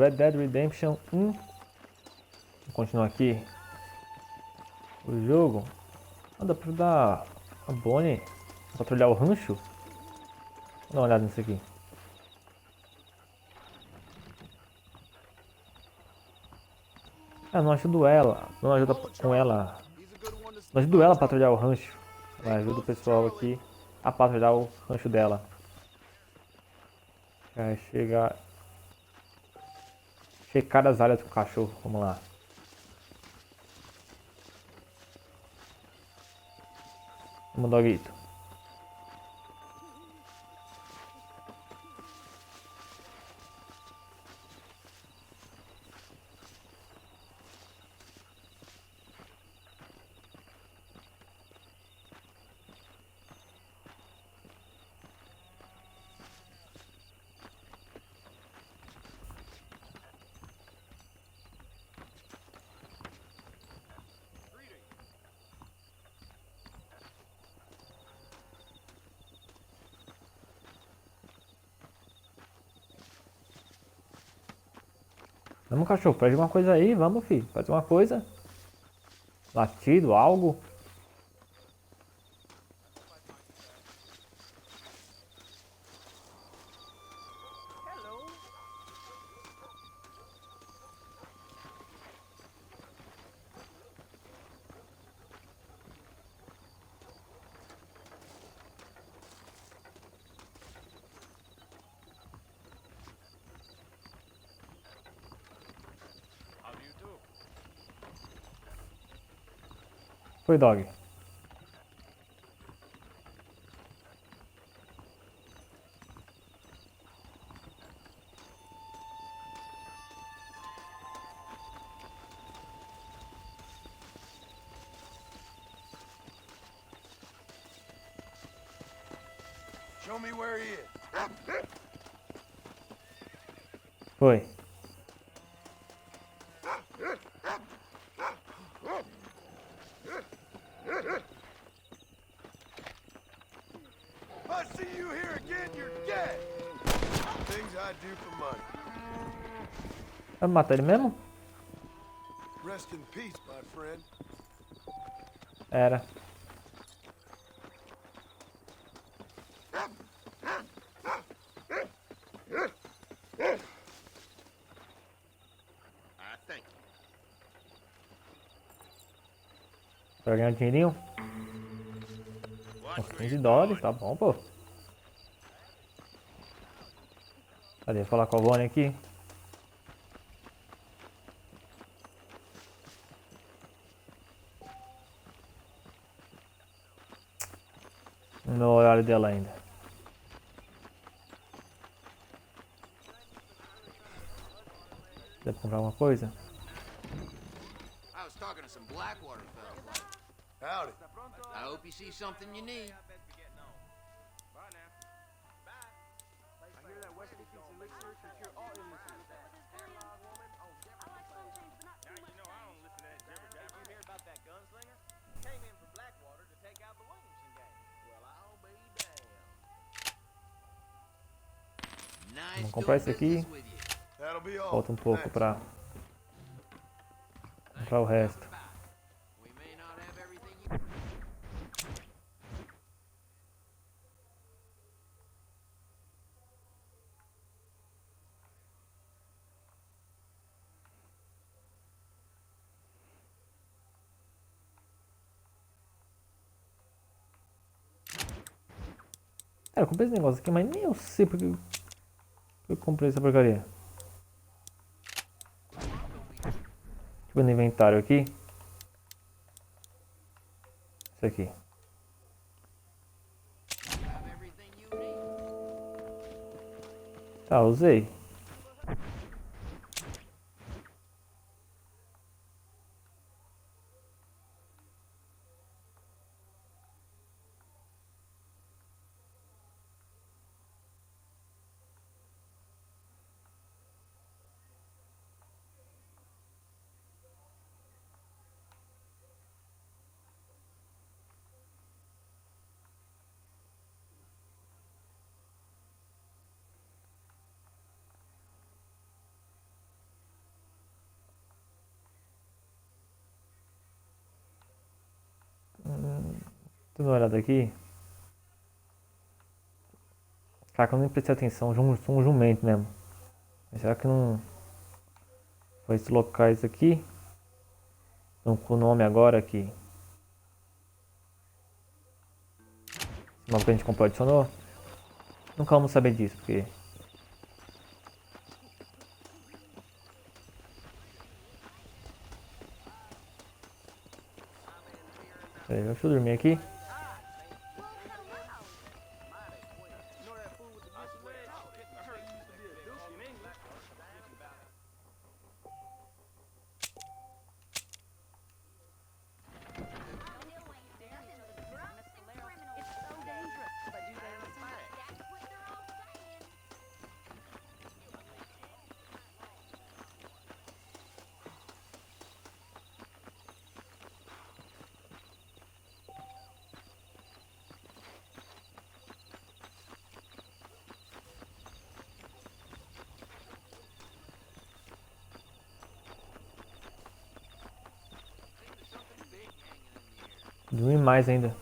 Red Dead Redemption 1. Vou continuar aqui o jogo. Dá pra dar a Bonnie, patrulhar o rancho. Vou dar uma olhada nisso aqui. Não ajudo ela, não ajuda com ela. Não ajudo ela a patrulhar o rancho. Mas ajuda o pessoal aqui a patrulhar o rancho dela. Vai chegar. Checar as áreas do cachorro, vamos lá. Vamos, doguito. Vamos, cachorro, faz uma coisa aí, vamos, filho. Faz uma coisa. Latido, algo. Foi, dog. Show me where he is. Foi. I see you here again, you're dead. Things I do for money. Vai matar ele mesmo? Rest in peace, my friend. Era. Pra ganhar um dinheirinho? $15, tá bom, pô. Cadê? Falar com a Bonnie aqui. No horário dela ainda. Deve comprar alguma coisa? I was talking to some Blackwater fellas. Howdy. I hope you see something you need. Vamos comprar esse aqui. That'll be all. Falta um pouco pra comprar o resto. We may not have everything you... Cara, eu comprei esse negócio aqui, mas nem eu sei porque eu comprei essa porcaria. Deixa eu ver no inventário aqui. Isso aqui. Tá, usei. Dando uma olhada aqui. Cara, que eu nem prestei atenção, sou um jumento mesmo. Mas será que não foi esses locais aqui? Estão com o nome agora aqui. Esse mapa que a gente comprou adicionou? Nunca vamos saber disso, porque... Deixa eu dormir aqui. Dormir mais ainda.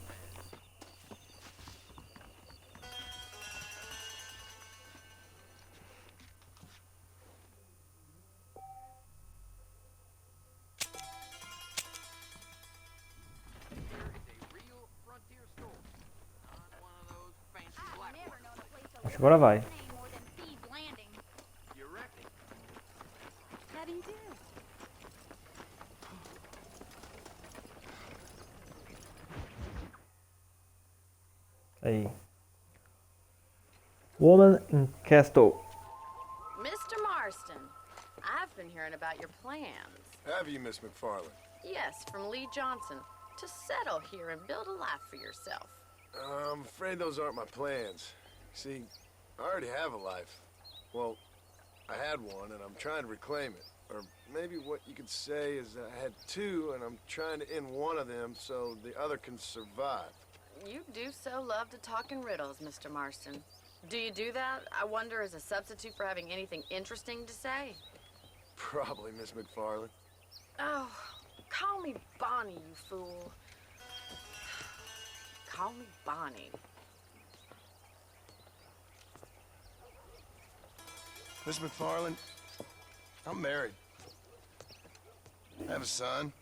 Acho que agora vai. Aí. Woman in Castle. Mr. Marston, I've been hearing about your plans. Have you, Miss McFarland? Yes, from Lee Johnson, to settle here and build a life for yourself. I'm afraid those aren't my plans. See, I already have a life. Well, I had one, and I'm trying to reclaim it. Or maybe what you could say is I had two, and I'm trying to end one of them so the other can survive. You do so love to talk in riddles, Mr. Marston. Do you do that, I wonder, as a substitute for having anything interesting to say? Probably, Miss McFarland. Oh, call me Bonnie, you fool. Call me Bonnie. Miss McFarland, I'm married. I have a son.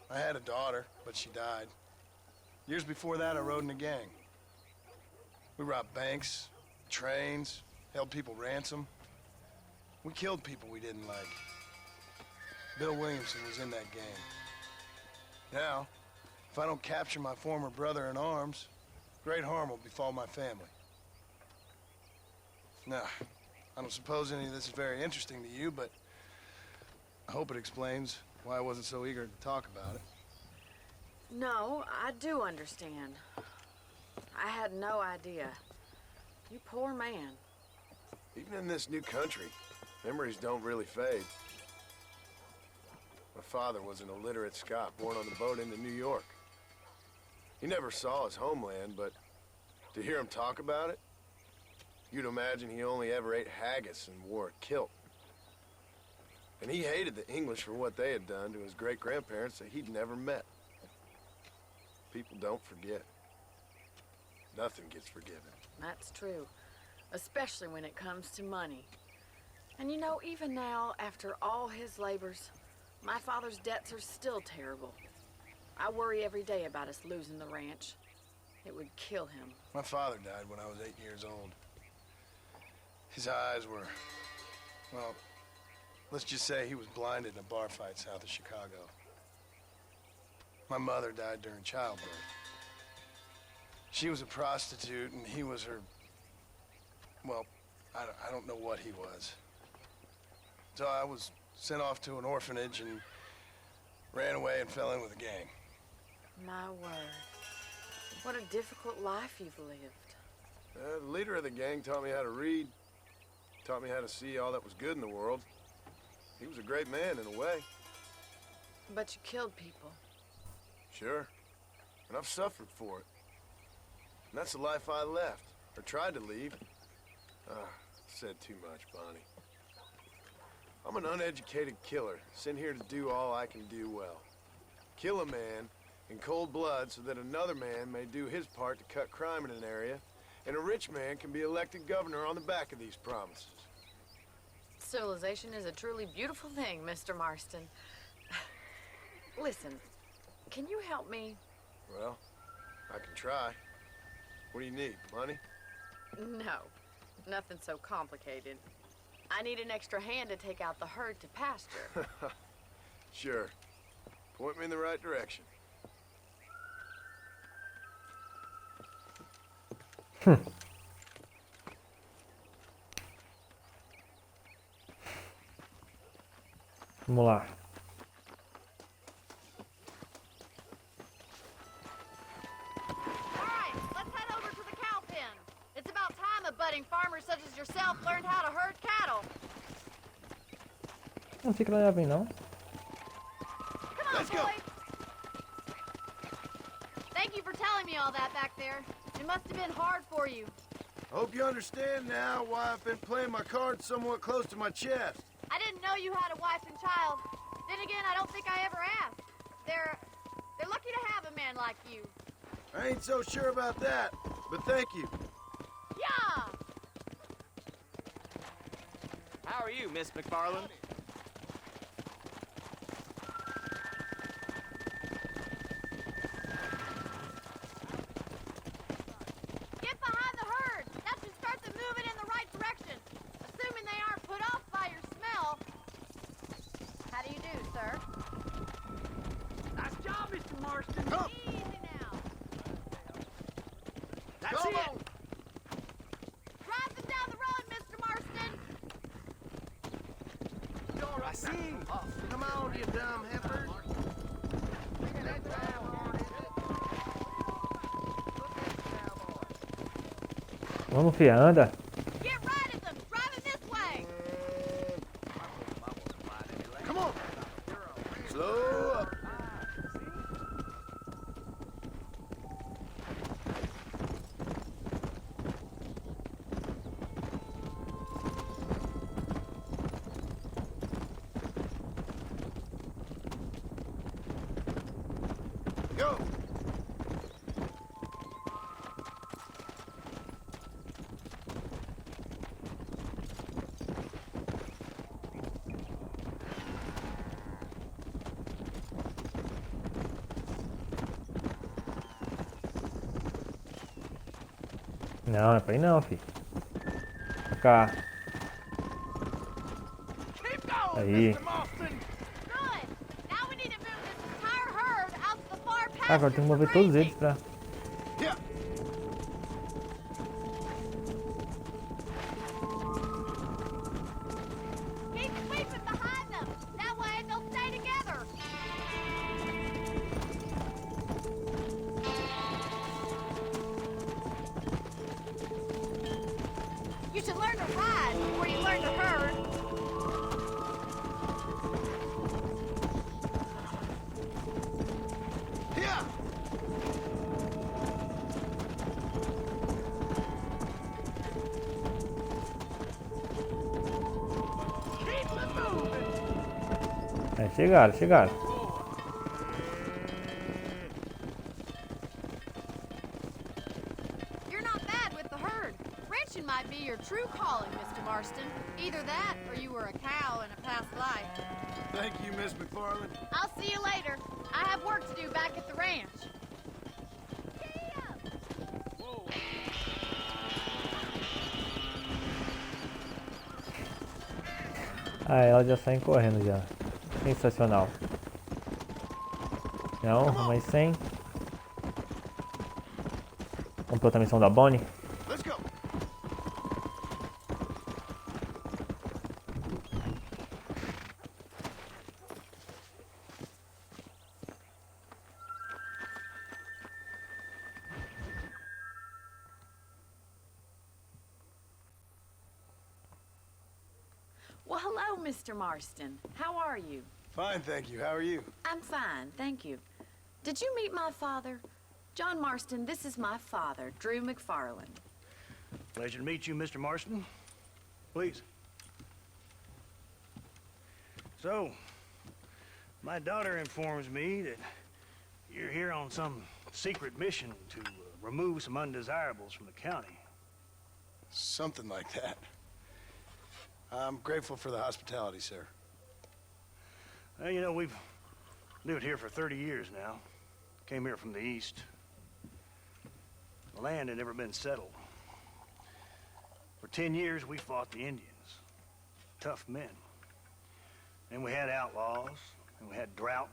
I had a daughter, but she died. Years before that, I rode in a gang. We robbed banks, trains, held people ransom. We killed people we didn't like. Bill Williamson was in that gang. Now, if I don't capture my former brother in arms, great harm will befall my family. Now, I don't suppose any of this is very interesting to you, but I hope it explains why I wasn't so eager to talk about it. No, I do understand. I had no idea. You poor man. Even in this new country, memories don't really fade. My father was an illiterate Scot born on the boat into New York. He never saw his homeland, but to hear him talk about it, you'd imagine he only ever ate haggis and wore a kilt. And he hated the English for what they had done to his great-grandparents that he'd never met. People don't forget. Nothing gets forgiven. That's true. Especially when it comes to money. And you know, even now, after all his labors, my father's debts are still terrible. I worry every day about us losing the ranch. It would kill him. My father died when I was 8 years old. His eyes were, well, let's just say he was blinded in a bar fight south of Chicago. My mother died during childbirth. She was a prostitute, and he was her... Well, I don't know what he was. So I was sent off to an orphanage and ran away and fell in with a gang. My word. What a difficult life you've lived. The leader of the gang taught me how to read, taught me how to see all that was good in the world. He was a great man in a way. But you killed people. Sure. And I've suffered for it. And that's the life I left, or tried to leave. Said too much, Bonnie. I'm an uneducated killer, sent here to do all I can do well. Kill a man, in cold blood so that another man may do his part to cut crime in an area, and a rich man can be elected governor on the back of these promises. Civilization is a truly beautiful thing, Mr. Marston. Listen, can you help me? Well, I can try. What do you need, money? No, nothing so complicated. I need an extra hand to take out the herd to pasture. Sure. Point me in the right direction. Vamos lá. All right, let's head over to the cow pen. It's about time a budding farmer such as yourself learned how to herd cattle. Não fica lá bem não. Come on, Let's go. boy. Thank you for telling me all that back there. It must have been hard for you. Hope you understand now why I've been playing my cards somewhat close to my chest. I didn't know you had a wife and child. Then again, I don't think I ever asked. They're lucky to have a man like you. I ain't so sure about that, but thank you. Yeah! How are you, Miss McFarland? Get behind the herd. That should start them moving in the right direction. Assuming they aren't put off by your smell. How do you do, sir? Nice job, Mr. Marston. Come. Easy now. That's Come it. on. Drive them down the road, Mr. Marston. I see. Come on, you dumb heifer. Vamos, filha, anda. Get right at them. Driving this way. Come on. Slow up. Go. Não, é pra ir não, filho. Pra cá. Keep going, Aí. Mr. Marston. Good. Now we need to move this entire herd out to the far pasture. Ah, agora tem que mover todos eles pra... Yeah. Keep sweeping behind them. That way they'll stay together. You should learn to ride before you learn to herd. Yeah. Keep them moving. É, chegaram, chegaram. You're not bad with the herd. Ranching might be your true calling, Mr. Marston. Either that, or you were a cow in a past life. Thank you, Miss McFarland. I'll see you later. I have work to do back at the ranch. Ah, elas já saem correndo já. Sensacional. Não, mais 100. Vamos pela missão da Bonnie. Let's go. Well, hello, Mr. Marston. How are you? Fine, thank you. How are you? I'm fine, thank you. Did you meet my father? John Marston, this is my father, Drew McFarland. Pleasure to meet you, Mr. Marston. Please. So, my daughter informs me that You're here on some secret mission to remove some undesirables from the county. Something like that. I'm grateful for the hospitality, sir. Well, you know, we've lived here for 30 years now. Came here from the east. The land had never been settled. For 10 years, we fought the Indians. Tough men. Then we had outlaws, and we had drought,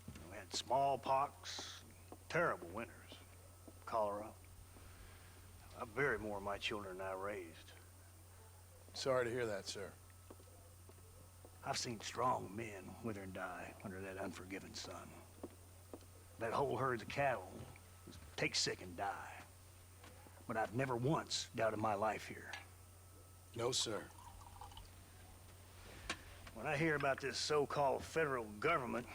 and we had smallpox, terrible winters, cholera. I buried more of my children than I raised. Sorry to hear that, sir. I've seen strong men wither and die under that unforgiving sun. That whole herds of cattle take sick and die. But I've never once doubted my life here. No, sir. When I hear about this so-called federal government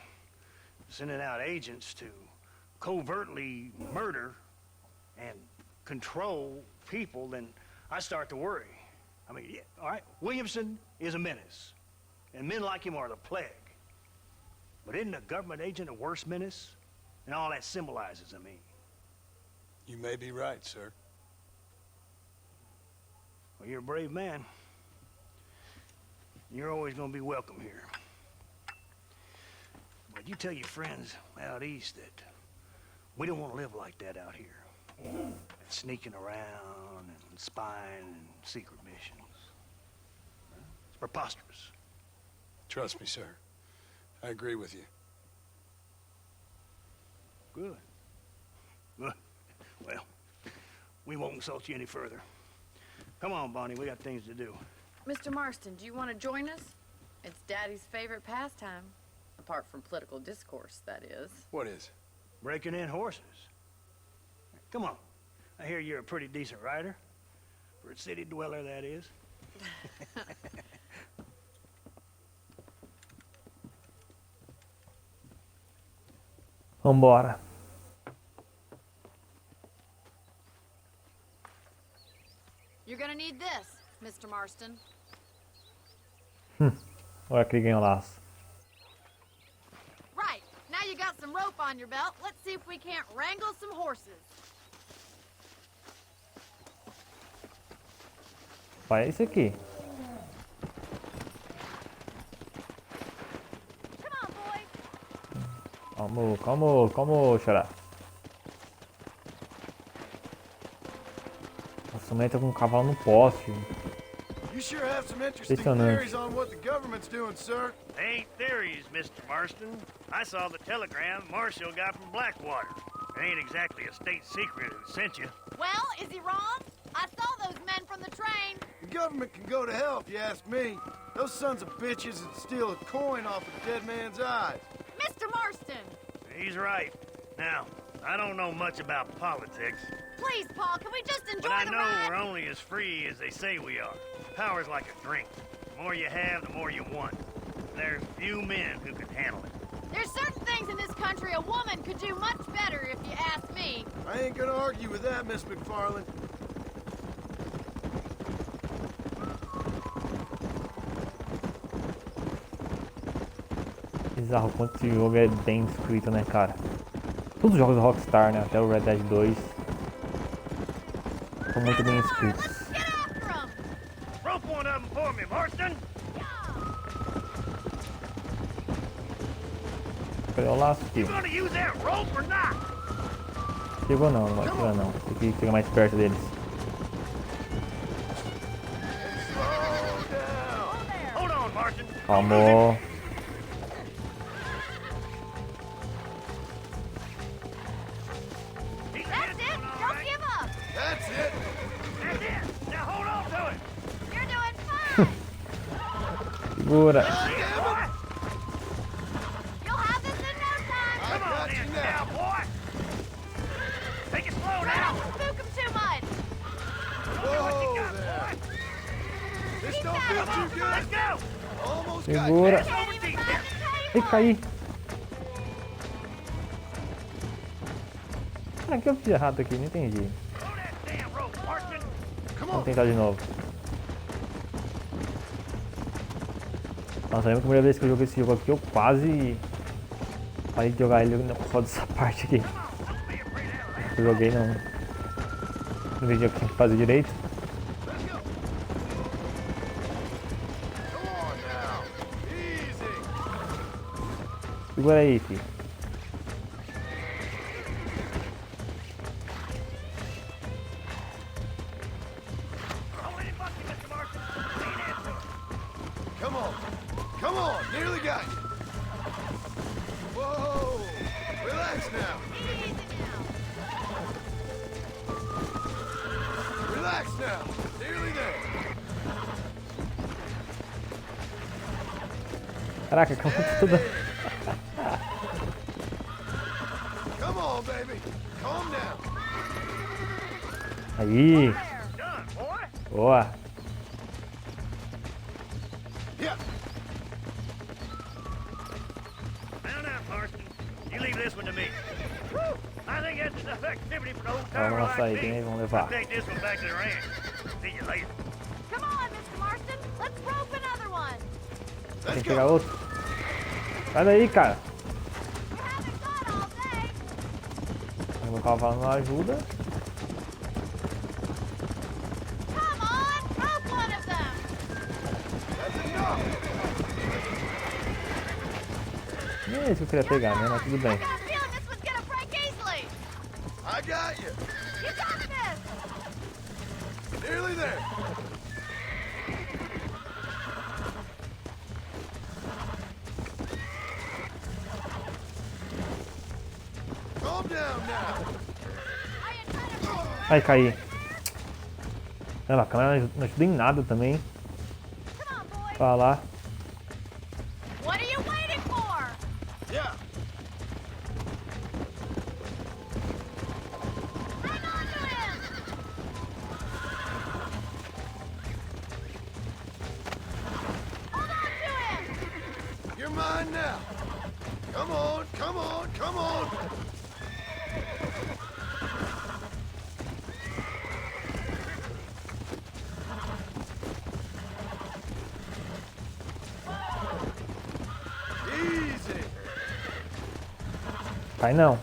sending out agents to covertly murder and control people, then I start to worry. I mean, yeah, all right, Williamson is a menace, and men like him are the plague. But isn't a government agent a worse menace? And all that symbolizes, I mean. You may be right, sir. Well, you're a brave man. You're always gonna be welcome here. But you tell your friends out east that we don't want to live like that out here. Sneaking around and spying and secret missions. It's preposterous. Trust me, sir. I agree with you. Good. Good. Well, we won't insult you any further. Come on, Bonnie, we got things to do. Mr. Marston, do you want to join us? It's Daddy's favorite pastime. Apart from political discourse, that is. What is? Breaking in horses. Come on. I hear you're a pretty decent rider. For a city dweller, that is. Vambora. You're gonna need this, Mr. Marston. Olha que ele ganhou laço. Right. Now you got some rope on your belt. Let's see if we can't wrangle some horses. Vai esse aqui. Come on, boys. Como, xará. Nossa, a mulher tá com um cavalo no poste. You sure have some interesting Impressionante. theories on what the government's doing, sir. They ain't theories, Mr. Marston. I saw the telegram Marshall got from Blackwater. It ain't exactly a state secret who sent you. Well, is he wrong? I saw those men from the train. The government can go to hell if you ask me. Those sons of bitches would steal a coin off a dead man's eyes. Mr. Marston! He's right. Now, I don't know much about politics, Please, Paul, can we just enjoy but I the know ride? we're only as free as they say we are. Power's like a drink. The more you have, the more you want. There's few men who can handle it. There's certain things in this country a woman could do much better, if you ask me. I ain't gonna argue with that, Miss McFarland. Bizarro quanto esse jogo é bem escrito, né, cara? Todos os jogos da Rockstar, né? Até o Red Dead 2 são muito bem escritos. Get after 'em! Rope one of them for me, Marston! Cadê o laço, You filho? gonna use that rope or not? Chegou não, não vai chegar não. Tem que chegar mais perto deles. Hold on, Marston. Calma. He's That's it! Don't give up! That's it. That's it. Now hold on to it. You're doing fine! Segura. Boy. You'll have this in no time! I Come on got then, you now. cowboy. Take it slow Try now. not to spook 'em too much! Whoa there. This don't feel too Let's good. go. Almost got Segura. you. Can't even find the Ih, table! caí. Ah, o que eu fiz errado aqui? Não entendi. Throw that damn rope, Marston. Come Vamos on. tentar de novo. Nossa, lembra que a primeira vez que eu joguei esse jogo aqui, eu quase Parei de jogar ele só dessa parte aqui. Eu joguei não vídeo que tinha que fazer direito. Segura aí, filho. Come on. Come on. Nearly got you. Whoa. Relax now. Relax now. Nearly there. Caraca, como tudo. Come on, baby. Calm down. Aí. Done, boy. Boa. Yeah. Now, Marston, you leave this one to me. I think that's enough activity for the old Vamos timer lançar aí, like quem me. é? Vamos I'll levar. take this one back to the ranch. See you later. Come on, Mr. Marston. Let's rope another one. Tem Let's que pegar go. outro. Sai daí, cara. You haven't got all day. O meu cavalo não ajuda. Come on, rope one of them. That's enough. Nem é isso que eu queria pegar, né? Mas tudo I bem. got a feeling this one's gonna break easily. I got you. You got this. Nearly there. Calm down now. Are you trying to rope? Ai, caí. Olha lá, a câmera não ajuda em nada também. Come on, boy. Pra lá. What are you waiting for? Yeah. Hang on to him. Hold on to him. You're mine now. Come on, come on, come on. Easy. Cai não.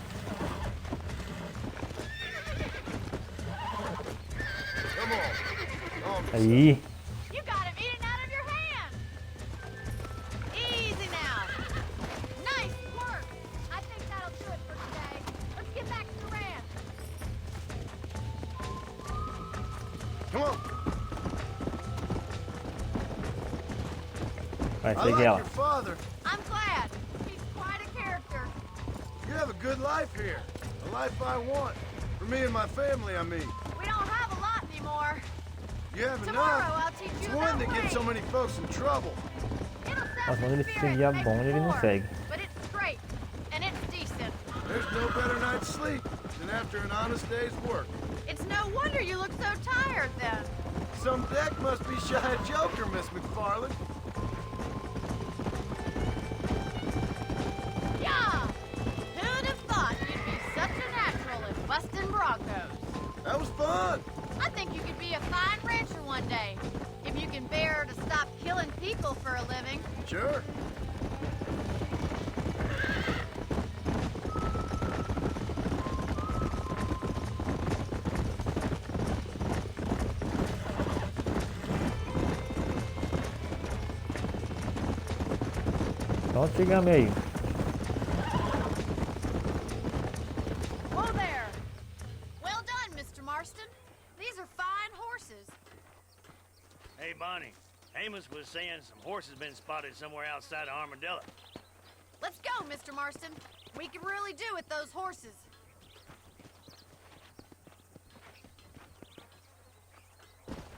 Come on. Calm yourself. Aí. You got him eating out of your hand. Easy now. Nice work. I think that'll do it for today. Let's get back to the ranch. Come on. Vai, I peguei like ela. your father. I'm glad. He's quite a character. You have a good life here. A life I want. For me and my family, I mean. We don't have a lot anymore. You have Tomorrow enough. I'll teach It's you one about that gets so weight. many folks in trouble. It'll Mas sound quando ele spirit seguir a makes bonde, ele não war, segue. But it's straight. And it's decent. There's no better night's sleep than after an honest day's work. It's no wonder you look so tired then. Some deck must be shy of Joker, Miss McFarland. Yeah! Who'd have thought you'd be such a natural at busting Broncos? That was fun. I think you could be a fine rancher one day. If you can bear to stop killing people for a living. Sure. Então chegamos aí. Whoa there! Well done, Mr. Marston. These are fine horses. Hey, Bonnie. Amos was saying some horses been spotted somewhere outside of Armadillo. Let's go, Mr. Marston. We could really do with those horses.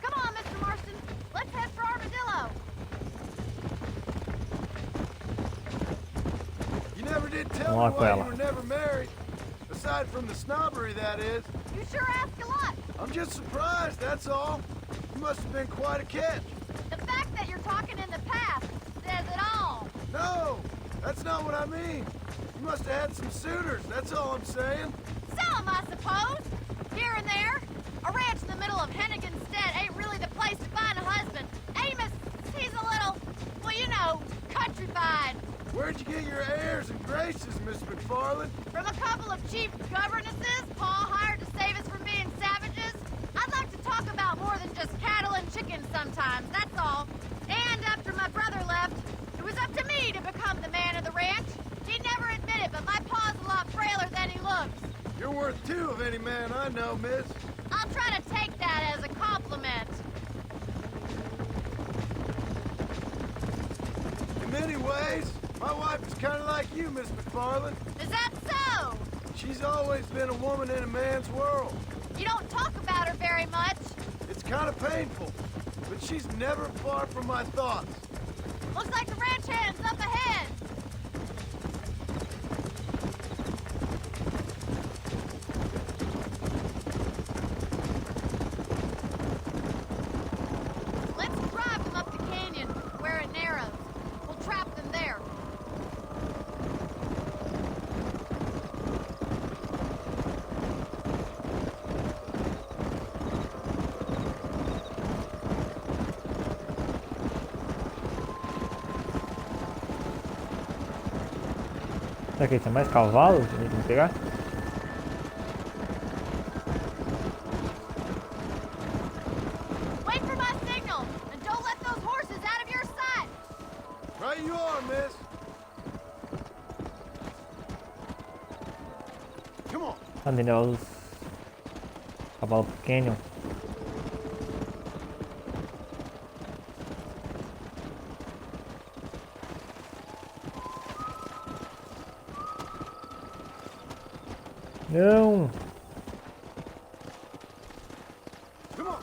Come on, Mr. Marston. Let's head for Armadillo. You never did tell Vamos lá me com why ela. you were never married. Aside from the snobbery, that is. You sure ask a lot. I'm just surprised, that's all. You must have been quite a catch. The fact that you're talking in the past says it all. No, that's not what I mean. You must have had some suitors, that's all I'm saying. Some, I suppose. Here and there. A ranch in the middle of Hennigan's Stead ain't really the place to find a husband. Amos, he's a little, well, you know, countrified. Where'd you get your airs and graces, Miss McFarland? From a couple of cheap governesses Paul hired to save us from being savages. I'd like to talk about more than just cattle and chickens sometimes, that's all. And after my brother left, it was up to me to become the man of the ranch. He'd never admit it, but my pa's a lot frailer than he looks. You're worth two of any man I know, miss. I'll try to take that as a compliment. In many ways, my wife is kind of like you, Miss McFarland. Is that so? She's always been a woman in a man's world. You don't talk about her very much. It's kind of painful, but she's never far from my thoughts. Looks like the ranch hand's up ahead. Let's drive them up the canyon, where it narrows. We'll trap them there. Será que tem mais cavalos que a gente tem que pegar? Wait for my signal, and don't let those horses out of your sight. Right you are, miss. Come on. Andem os cavalos pro canyon. Não! Come on.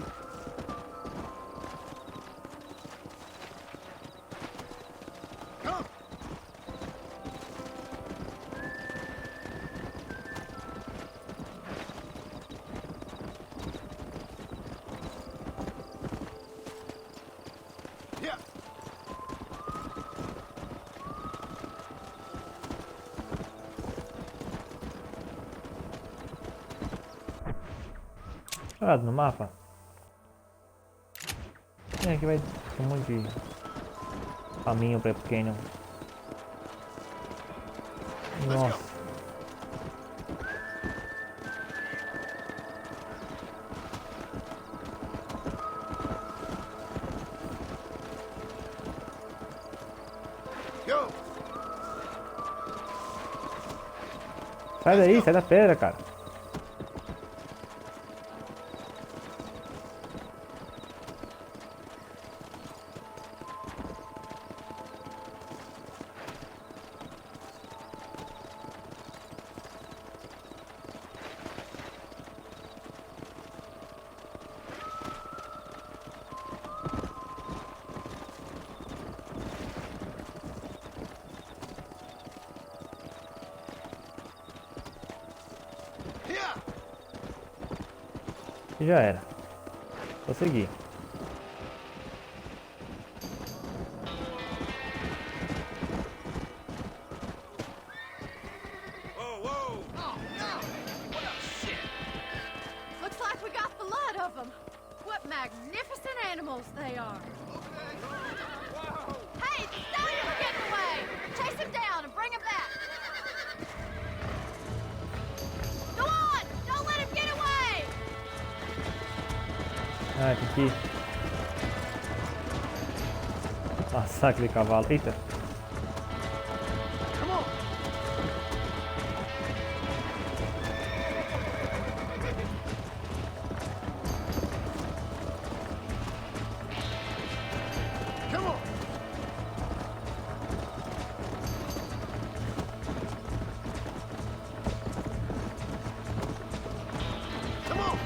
Come. Yeah. Parado no mapa. Aqui vai ter um monte de caminho para ir pro canyon. Nossa. Go. Sai daí, sai da pedra, cara. Yeah. E já era. Vou seguir. Looks like we got the lot of them. What magnificent animals they are. Hey, the stallions are getting away. Chase him down and bring him back. Go on! Don't let him get away! Ah, tem que passar aquele cavalo. Eita. Come on. Come on. Come on.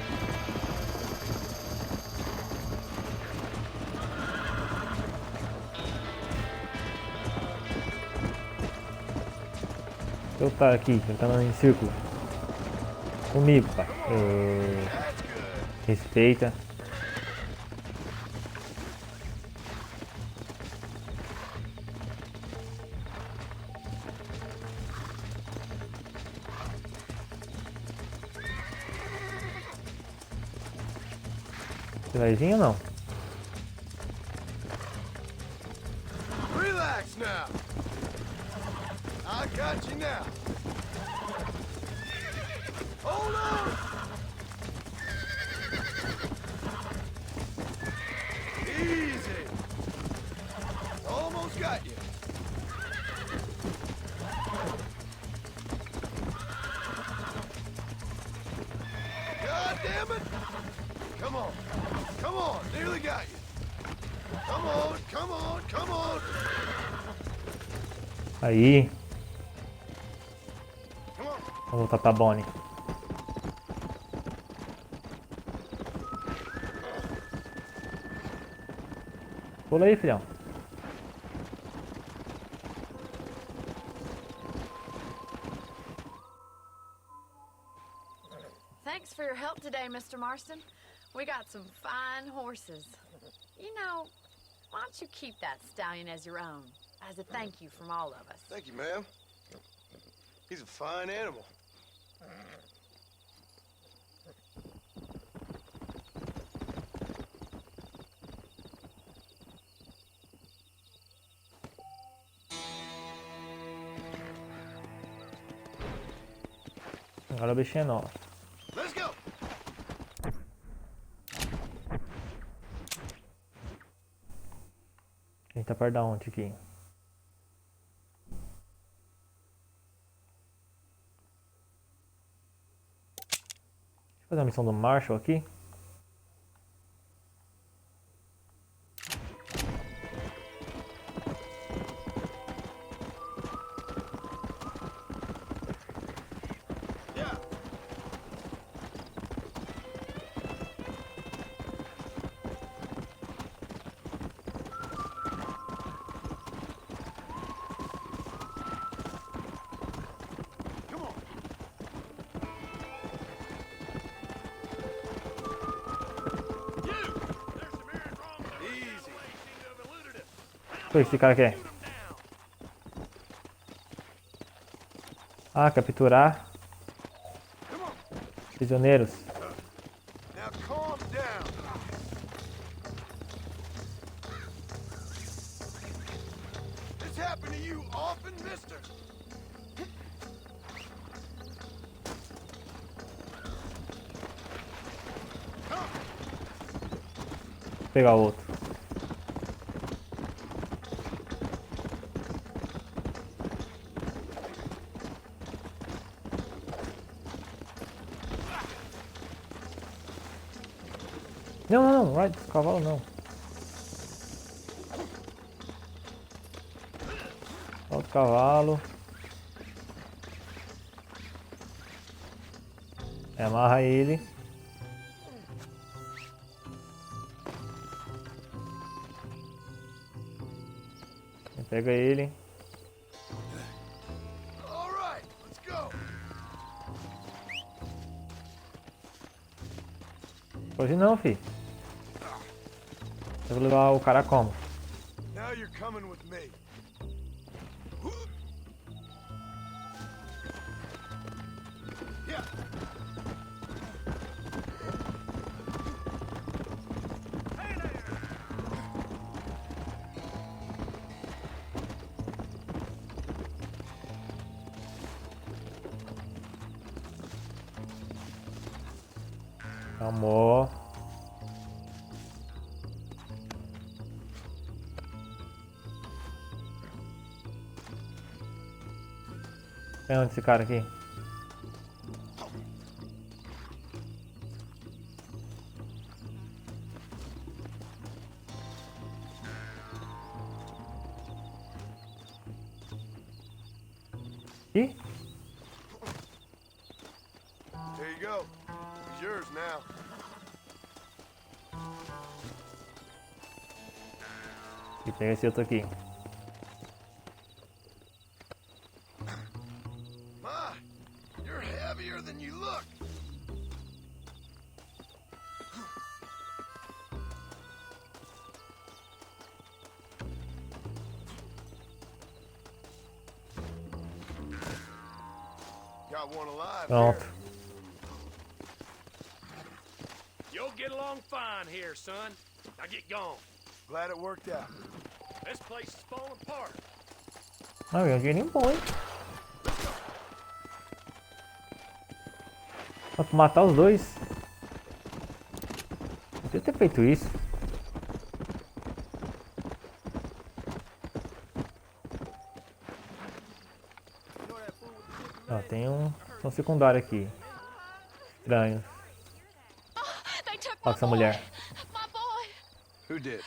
Eu tá aqui, tentando em círculo. Comigo, pai. That's good. Respeita. Você vai vir ou não? Relax now. Got you now. Hold on. Easy. Almost got you. God damn it. Come on. Come on. Nearly got you. Come on. Come on. Come on. Aí, Come on. vamos voltar pra Bonnie. Pula aí, filhão. Thanks for your help today, Mr. Marston. We got some fine horses. You know, why don't you keep that stallion as your own, as a thank you from all of us? Thank you, ma'am. He's a fine animal. Agora o bichinho é nosso. Let's go. A gente tá perto da onde aqui? Deixa eu fazer a missão do Marshall aqui. Yeah. Come on. You. There's some errands wrong with the easy. Seem to have eluded us. O que esse cara quer? Shoot 'em down. Ah, capturar Come on. prisioneiros. Now calm down. This happened to you often, mister? Come. Vou pegar o outro. Não, não, não, vai, cavalo não. Solta o cavalo. Amarra ele. Pega ele. All right, let's go. Hoje não, fi. Eu vou levar o cara como? Now you're coming with me. Yeah. Hey there. Chamou. É onde esse cara aqui? Ih? There you go. He's yours now. E pega esse outro aqui. Ma, you're heavier than you look. Got one alive Pronto. here. You'll get along fine here, son. Now get gone. Glad it worked out. This place is falling apart. Ah, ganhei um dinheirinho bom, hein? Dá pra matar os dois. Podia ter feito isso. Ó, tem um secundário aqui. Estranho. They took Olha my essa boy. mulher. My boy. Who did?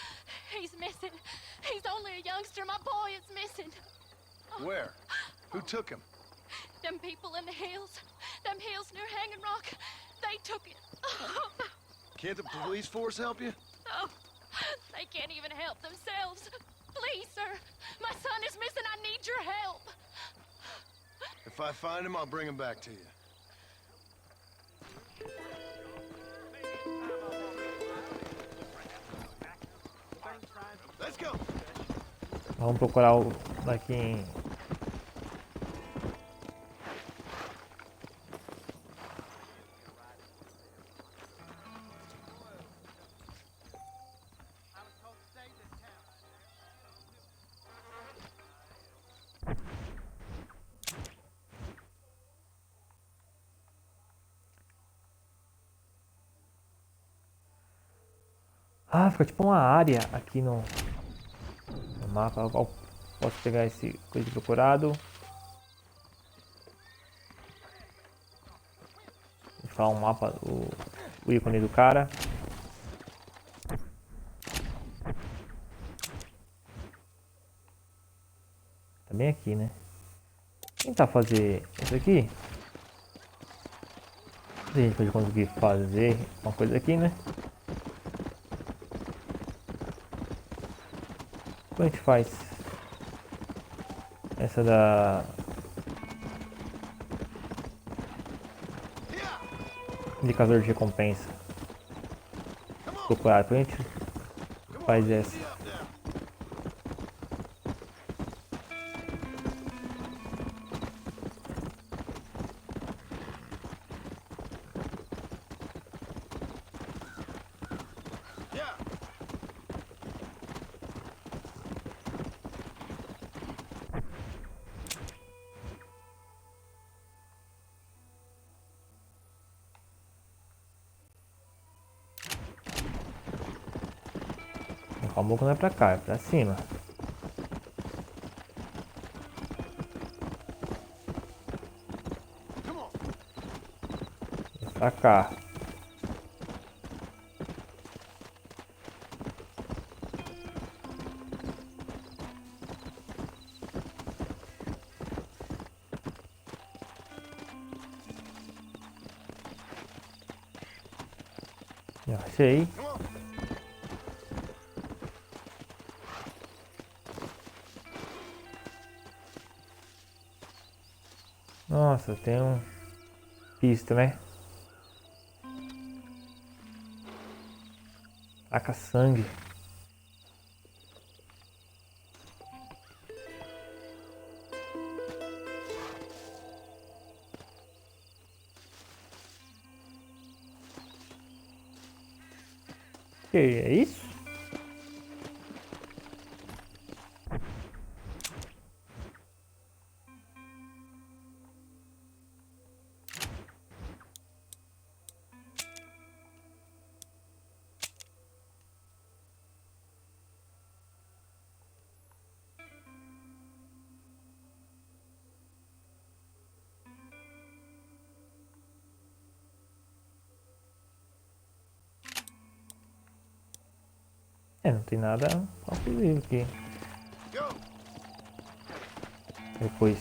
He's missing. He's only a youngster. My boy is missing. Where? Who took him? Them people in the hills. Them hills near Hanging Rock. They took it. Can't the police force help you? Oh, they can't even help themselves. Please, sir. My son is missing. I need your help. If I find him, I'll bring him back to you. Let's go. Vamos procurar o daqui em... Ah, fica tipo uma área aqui no mapa. Eu posso pegar esse coisa de procurado. Vou falar um mapa, o ícone do cara. Tá bem aqui, né? Tentar fazer isso aqui. Se a gente pode conseguir fazer uma coisa aqui, né? Como a gente faz essa da indicador de recompensa? Procurar, depois a gente faz essa. O almoço não é pra cá, é pra cima. É pra cá. Eu achei. Nossa, tem um pista, né? Taca sangue. Que é isso? Não tem nada possível aqui. Depois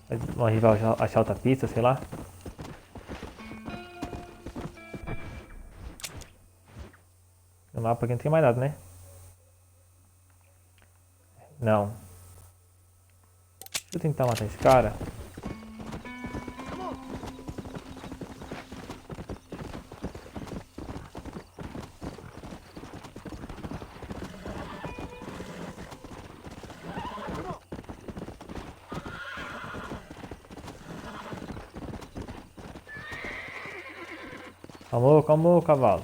a gente vai achar outra pista, sei lá. No mapa aqui não tem mais nada, né? Não. Deixa eu tentar matar esse cara. Calmou, calmou, cavalo.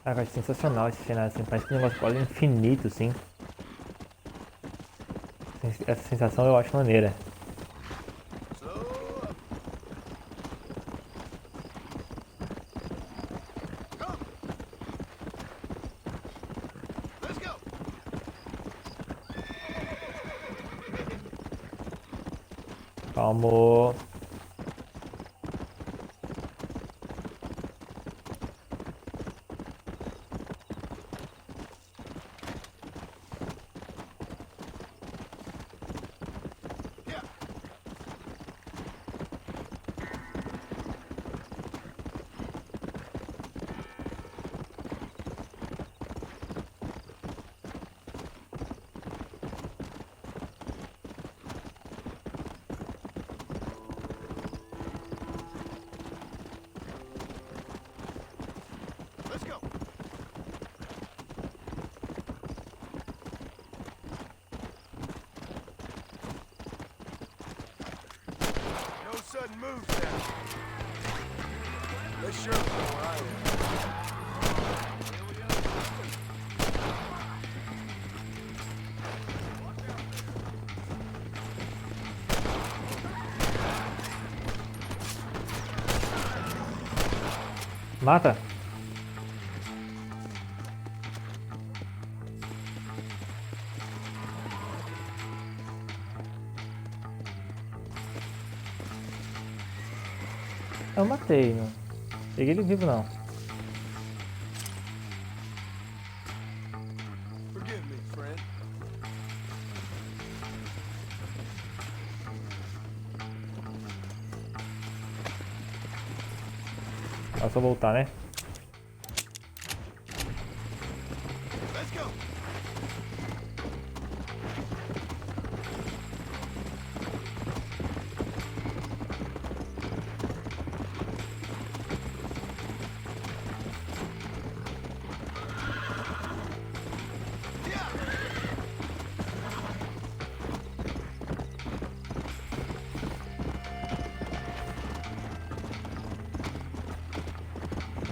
Ah, eu acho sensacional esse cenário, assim, parece que o negócio quase infinito, assim. Você Essa sensação eu acho maneira. Calma. Sudden moves now. They sure know where I am. Mata. Eu matei, não peguei ele vivo não. Forgive me, friend. É só voltar, né? Let's go.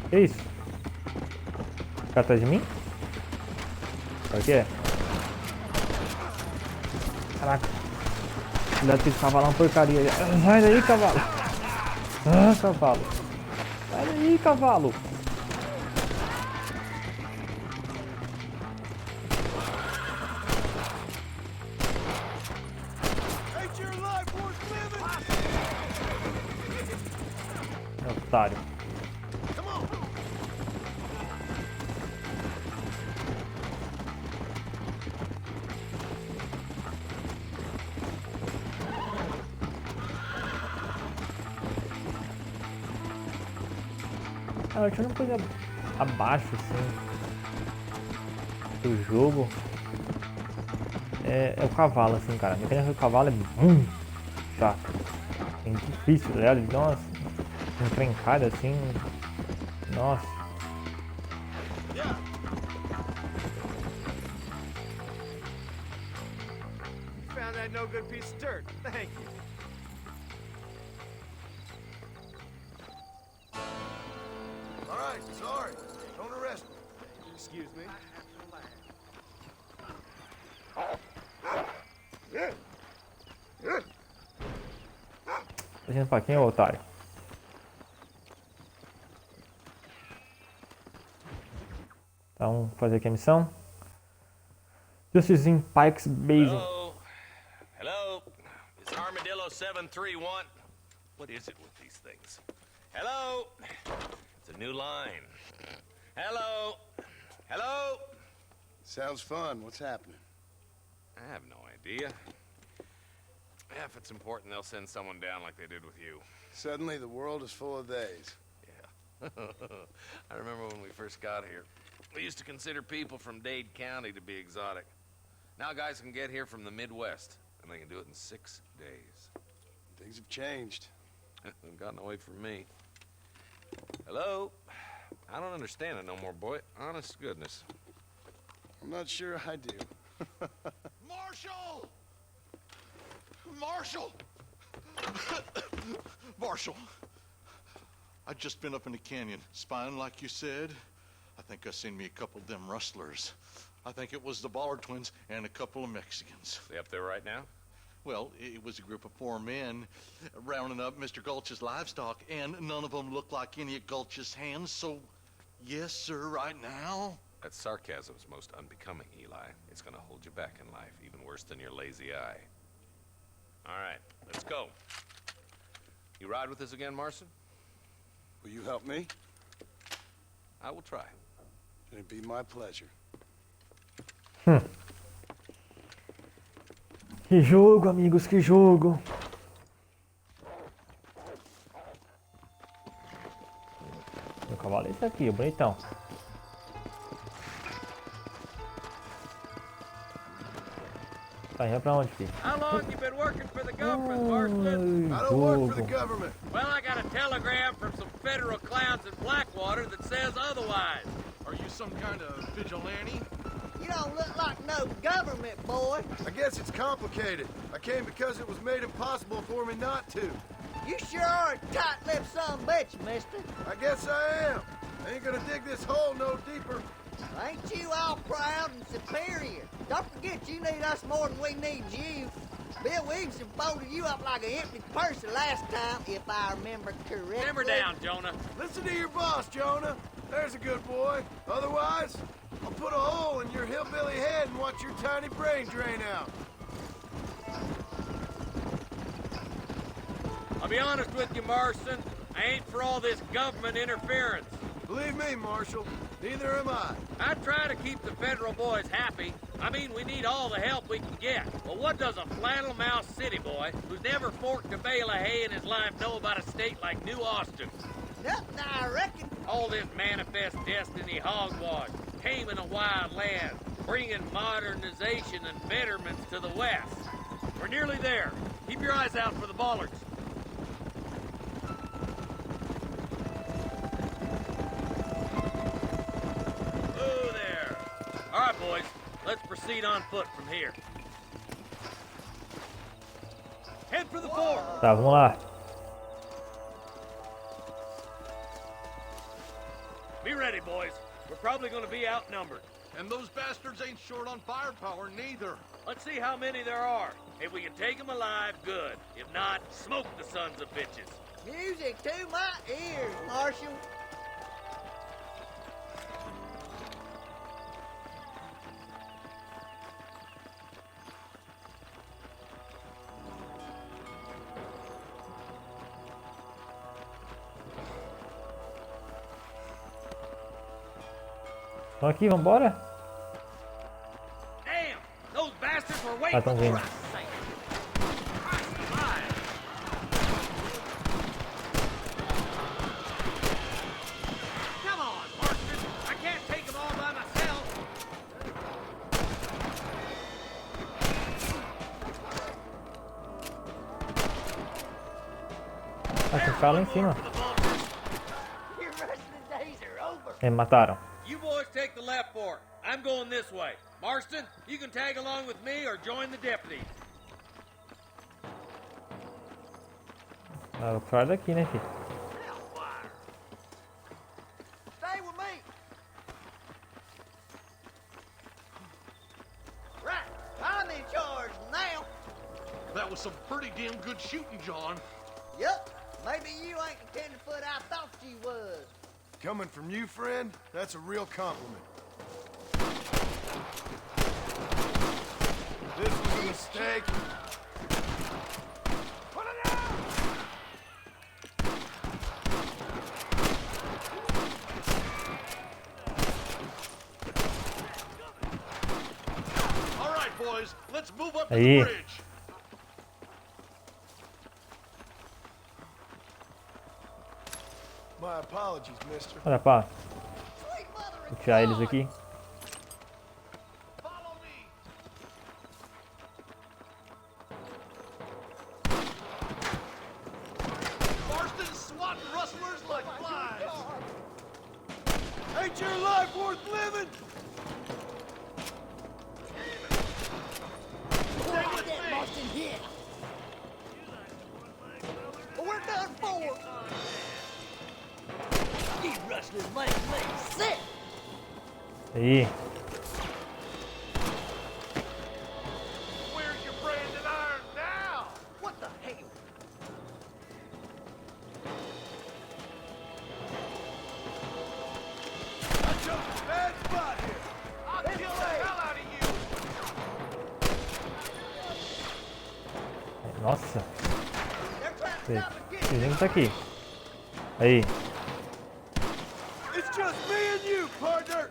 Que isso? O cara atrás de mim? Pra quê? Caraca. Cuidado que esse cavalo é uma porcaria. Sai daí, cavalo. Ah, cavalo. Sai daí, cavalo. Ain't your life worth living? Otário. Come on. Ah, tinha uma coisa abaixo, assim, do jogo. É o cavalo, assim, cara. A mecânica do cavalo é muito chato. É difícil, tá ligado? Ele dá umas encrencadas, assim. Nossa. Found that no good piece of dirt. Thank you. All right, sorry. Don't arrest me. Excuse me. Tá indo pra quem, ô otário? Então, vamos fazer aqui a missão. Justice in Pikes Basin. Hello? Hello? Is Armadillo 731? What is it with these things? Hello? It's a new line. Hello? Hello? Sounds fun. What's happening? I have no idea. If it's important, they'll send someone down like they did with you. Suddenly, the world is full of days. Yeah. I remember when we first got here. We used to consider people from Dade County to be exotic. Now guys can get here from the Midwest, and they can do it in 6 days. Things have changed. They've gotten away from me. Hello? I don't understand it no more, boy. Honest to goodness. I'm not sure I do. Marshall! Marshall! Marshall! I'd just been up in the canyon, spying like you said. I think I seen me a couple of them rustlers. I think it was the Ballard twins and a couple of Mexicans. They up there right now? Well, it was a group of 4 men rounding up Mr. Gulch's livestock, and none of them looked like any of Gulch's hands, so yes, sir, right now. That sarcasm's most unbecoming, Eli. It's gonna hold you back in life, even worse than your lazy eye. All right, let's go. You ride with us again, Marston? Will you help me? I will try. It'd be my pleasure. Que jogo, amigos, que jogo. Meu cavalo é esse aqui, bonitão. Tá indo pra onde, filho? How long you been working for the government, Marston? I don't work for the government. Well, I got a telegram from some federal clowns in Blackwater that says otherwise. Are you some kind of vigilante? You don't look like no government, boy. I guess it's complicated. I came because it was made impossible for me not to. You sure are a tight-lipped son of a bitch, mister. I guess I am. I ain't gonna dig this hole no deeper. Ain't you all proud and superior? Don't forget you need us more than we need you. Bill Williamson folded you up like an empty purse the last time, if I remember correctly. Simmer down, Jonah. Listen to your boss, Jonah. There's a good boy. Otherwise, I'll put a hole in your hillbilly head and watch your tiny brain drain out. I'll be honest with you, Marston. I ain't for all this government interference. Believe me, Marshal, neither am I. I try to keep the federal boys happy. I mean, we need all the help we can get. But what does a flannel-mouthed city boy who's never forked a bale of hay in his life know about a state like New Austin? Nothing, I reckon. All this manifest destiny hogwash, taming a wild land, bringing modernization and betterments to the west. We're nearly there. Keep your eyes out for the bollards. Ooh, there. All right, boys. Let's proceed on foot from here. Head for the fort. Tá, vamos lá. Be ready, boys. We're probably going to be outnumbered. And those bastards ain't short on firepower, neither. Let's see how many there are. If we can take them alive, good. If not, smoke the sons of bitches. Music to my ears, Marshal. Então aqui, vambora? Damn! Those bastards were Ah, waiting tão for vindo. us. Come on, Marston. I can't take them all by myself. Ah, tem que ficar lá em cima. Your wrestling days are over. Me mataram. You boys take the left fork. I'm going this way. Marston, you can tag along with me or join the deputies. Ah, vou fora daqui, né, filho? Stay with me. Right, I'm in charge now. That was some pretty damn good shooting, John. Yup, maybe you ain't the tenderfoot I thought you was. Coming from you, friend, that's a real compliment. This was a mistake. Put it down! All right, boys, let's move up to Aí. the bridge. My apologies, mister. Olha, pá. Sweet mother Vou of tirar eles God. aqui. Follow me. Marston's swatting rustlers like flies. Ain't your life worth living? Stay with that Marston hit. We're done for. These rustlers make me sick. Aí. Nossa. Esse gente tá aqui. Aí. It's just me and you, partner.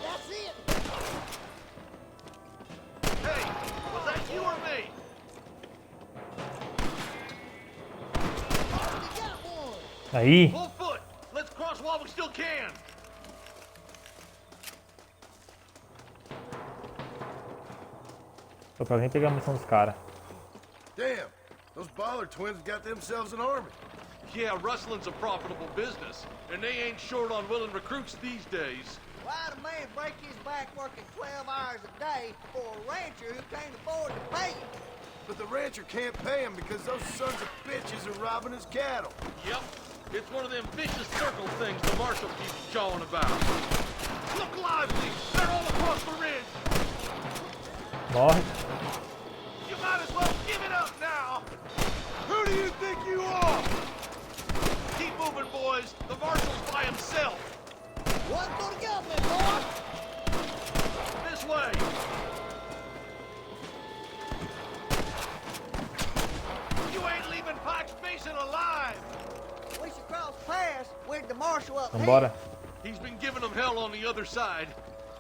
That's it. Hey, was that you or me? You got one. Aí. Full foot. Let's cross while we still can. Tô pra vir pegar a munição dos caras. Damn, those Baller twins got themselves an army. Yeah, rustling's a profitable business, and they ain't short on willing recruits these days. Why'd a man break his back working 12 hours a day for a rancher who can't afford to pay him? But the rancher can't pay him because those sons of bitches are robbing his cattle. Yep, it's one of them vicious circle things the marshal keeps jawing about. Look lively! They're all across the ridge! Morre. You might as well give it up now! Who do you think you are? Keep moving, boys. The marshal's by himself. One for the government, boy. This way. You ain't leaving Pike's Basin alive. We should cross paths with the marshal up here. Vambora. He's been giving them hell on the other side.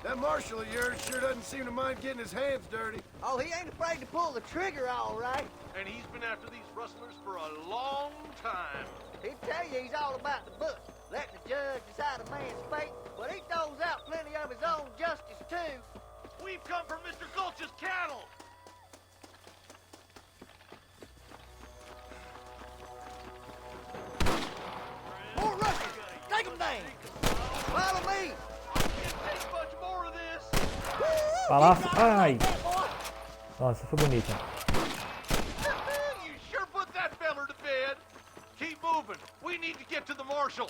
That marshal of yours sure doesn't seem to mind getting his hands dirty. Oh, he ain't afraid to pull the trigger, all right. And he's been after these rustlers for a long time. He'd tell you he's all about the book, letting the judge decide a man's fate, but he throws out plenty of his own justice, too. We've come for Mr. Gulch's cattle. More Russians! Take them down! Follow me! Can't take much more of this. Palácio. Ai. That boy! Nossa, foi bonita. You sure put that feller to bed. Keep moving. We need to get to the marshal.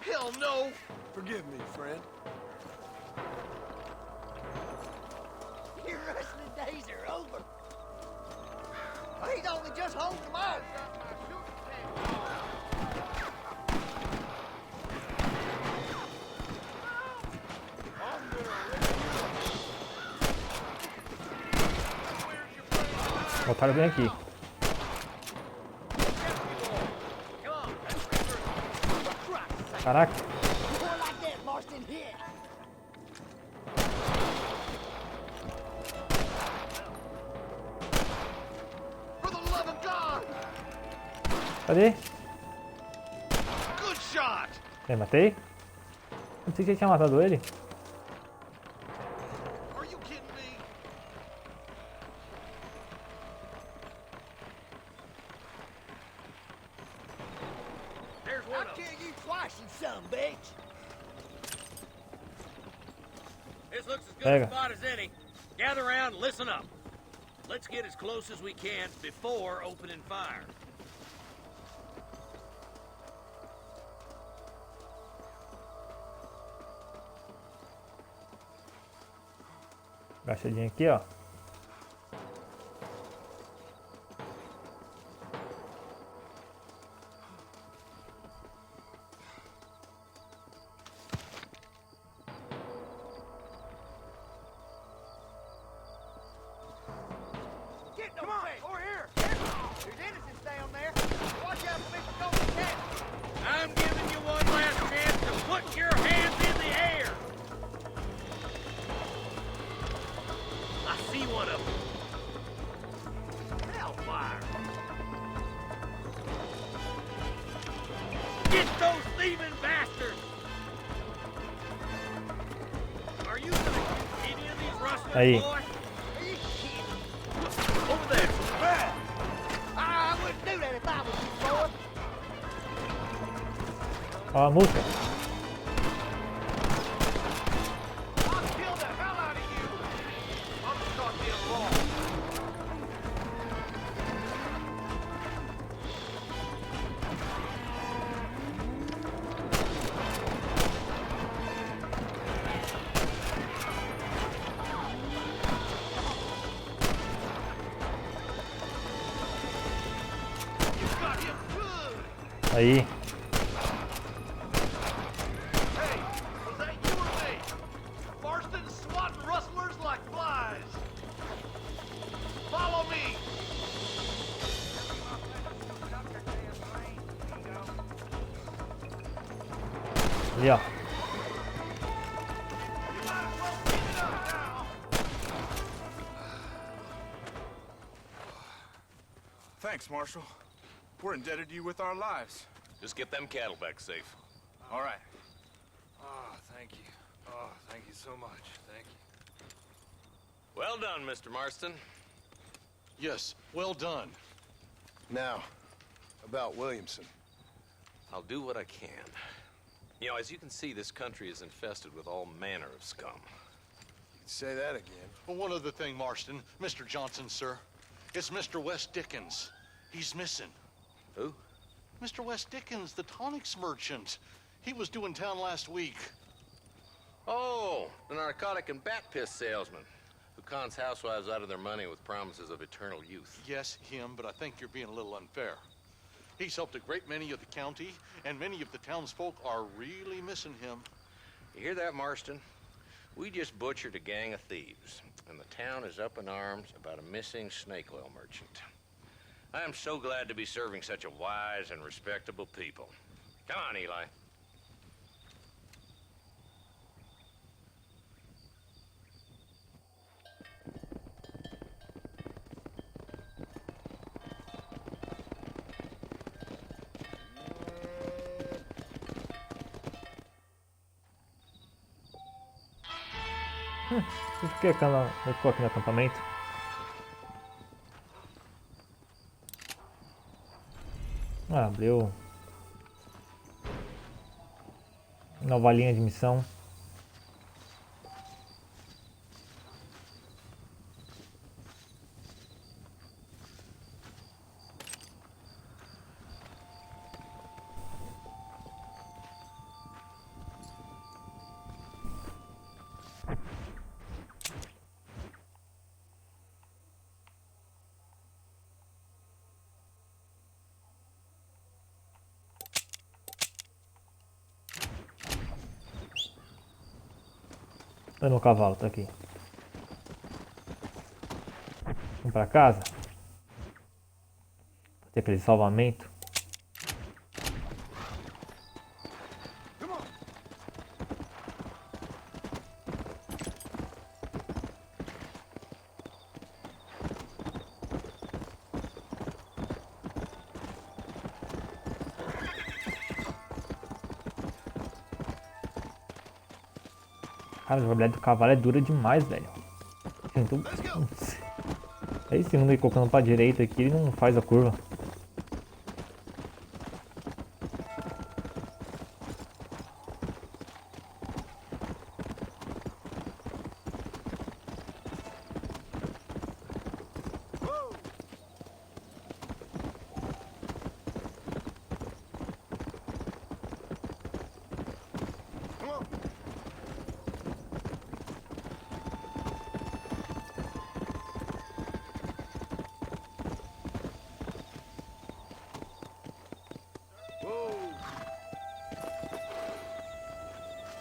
Hell no. Forgive me, friend. Your wrestling days are over. He's only just holding them out. Botaram bem aqui. Caraca. More like that, Marston hit. For the love of God. Cadê? Good shot. Eu matei? Não sei que eu tinha matado ele. Are you kidding me? There's I'll one of them. kill you twice, you son of a bitch. This looks as good Pega. a spot as any. Gather around and listen up. Let's get as close as we can before opening fire. Agachadinho aqui, ó. Get no face. Over here. There's innocents down there. Watch out for Mr. Golden Cat. I'm giving you one last chance to put your hands in the air. I see one of them. Hellfire. Get those thieving bastards. Are you gonna shoot any of these rustlers, Aí. boy? Are you kidding? Over there. I wouldn't do that if I was you, boy. Ó a música. I'll kill the hell out of you. I'm gonna start being wrong. You got him good. Aí. Hey, was that you or me? Marston swatting rustlers like flies. Follow me. Ali, ó. Thanks, Marshal. We're indebted to you with our lives. Just get them cattle back safe. All right. Oh, thank you. Oh, thank you so much. Thank you. Well done, Mr. Marston. Yes, well done. Now, about Williamson. I'll do what I can. You know, as you can see, this country is infested with all manner of scum. Say that again. Well, one other thing, Marston. Mr. Johnson, sir. It's Mr. West Dickens. He's missing. Who? Mr. West Dickens, the tonics merchant. He was due in town last week. Oh, the narcotic and bat piss salesman who cons housewives out of their money with promises of eternal youth. Yes, him, but I think you're being a little unfair. He's helped a great many of the county, and many of the townsfolk are really missing him. You hear that, Marston? We just butchered a gang of thieves, and the town is up in arms about a missing snake oil merchant. I am so glad to be serving such a wise and respectable people. Come on, Eli. Eu ficou aqui no acampamento. Ah, abriu. Nova linha de missão. Olha no cavalo, tá aqui. Vamos pra casa. Tem aquele salvamento. Cara, a jogabilidade do cavalo é dura demais, velho. Então, aí segundo ele colocando pra direita aqui, ele não faz a curva.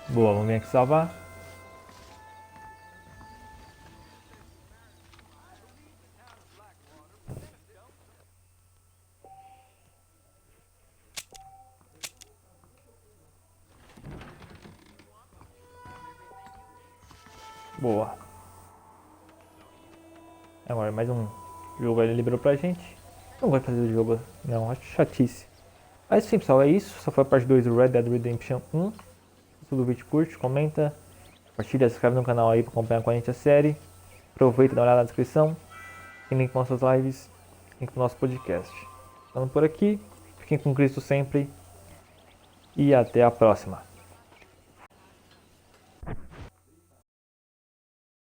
Boa, vamos vir aqui salvar. Boa. Agora mais um jogo ele liberou pra gente. Não vai fazer o jogo, não, acho chatice. Mas sim, pessoal, é isso. Só foi a parte 2 do Red Dead Redemption 1. Se tudo vídeo curte, comenta, compartilha, se inscreve no canal aí para acompanhar com a gente a série. Aproveita e dá uma olhada na descrição. Tem link para nossas lives, link para o nosso podcast. Ficando por aqui, fiquem com Cristo sempre e até a próxima.